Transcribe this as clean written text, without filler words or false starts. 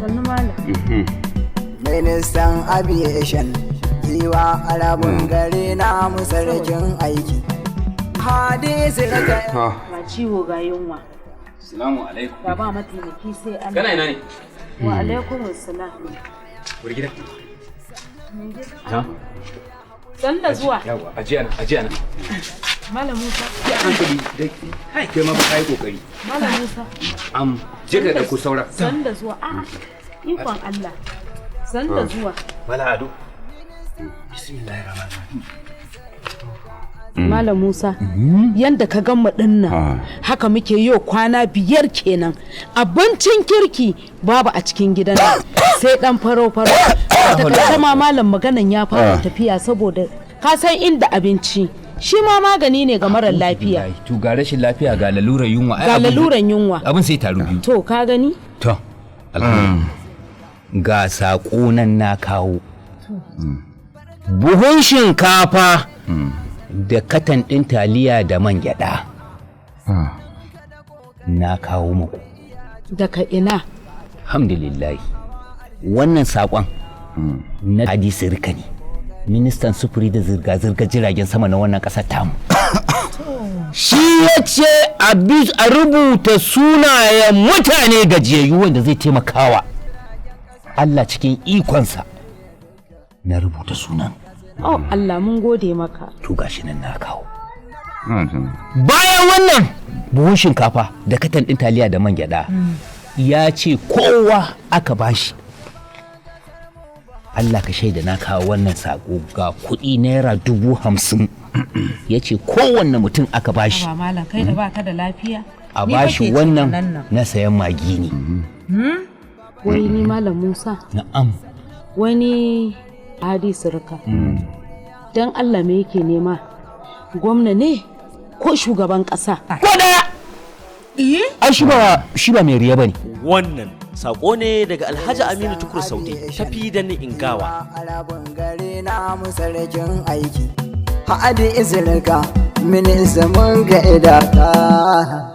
Sannu malam. Ministan aviation yiwa arabun gare na musarkin aiki. Hadisi daga Ba ciwo ga yunwa. Assalamu alaikum. Ba ba mataimaki sai Allah. Kana ina ne? Wa alaikum assalam. Wuri gida. Ha? San da zuwa. Yawa, ajiya na. Malam Musa. Ya hankali dai. Hai kai ma ba kai kokari. Malam Musa. Je ka dauko saura. San da zuwa. A'a. Ikon Allah. San da zuwa. Wala ado. Bismillahirrahmanirrahim. Malam Musa, yanda ka gan mu dinnan haka muke yau kwana 5 kenan. Abincin kirki babu a cikin gidan nan. Sai dan faro-faro. Ta ma malam maganan ya fara tafiya saboda ka san inda abinci shi ma magani ne ga marar lafiya. To ga rashin lafiya ga laluran yunwa. Ga laluran yunwa. Abin sai taru biyu. To ka gani? To. Ga saƙo nan na kawo. Buhun shinkafa da katan ɗin taliya da man gyaɗa. Na kawo muku. Daga ina? Alhamdulillah. Wannan saƙon na hadisi rika ne. Ministan sufuri da zirga-zirga jiragen sama na wannan ƙasar tamu. Shi ya ce a rubuta sunayen mutane gajiyayyu wanda zai taimakawa Allah cikin ikonsa na rubuta sunan. Oh Allah mun gode maka. To gashi nan na kawo. Bayan wannan buhun shinkafa da katan ɗin taliya da man gyaɗa ya ce kowa aka bashi. Allah ka shaida na kawo wannan sako ga kuɗi naira 50,000 ya ce kowanne mutum aka bashi. Ba malam kai da baka da lafiya. A bashi wannan na sayan magi ne. Wai ni malam Musa. Na'am. Wani hadisi rika. Dan Allah me yake nema? Gwamna ne ko shugaban ƙasa? Ko ɗaya. Ai shi ba mai riya bane. Wannan sako ne daga Alhaji Aminu Tukur Saude tafi da ni Ingawa. arabun gare na musarkin aiki. Hadi izirka minista mun ga idata.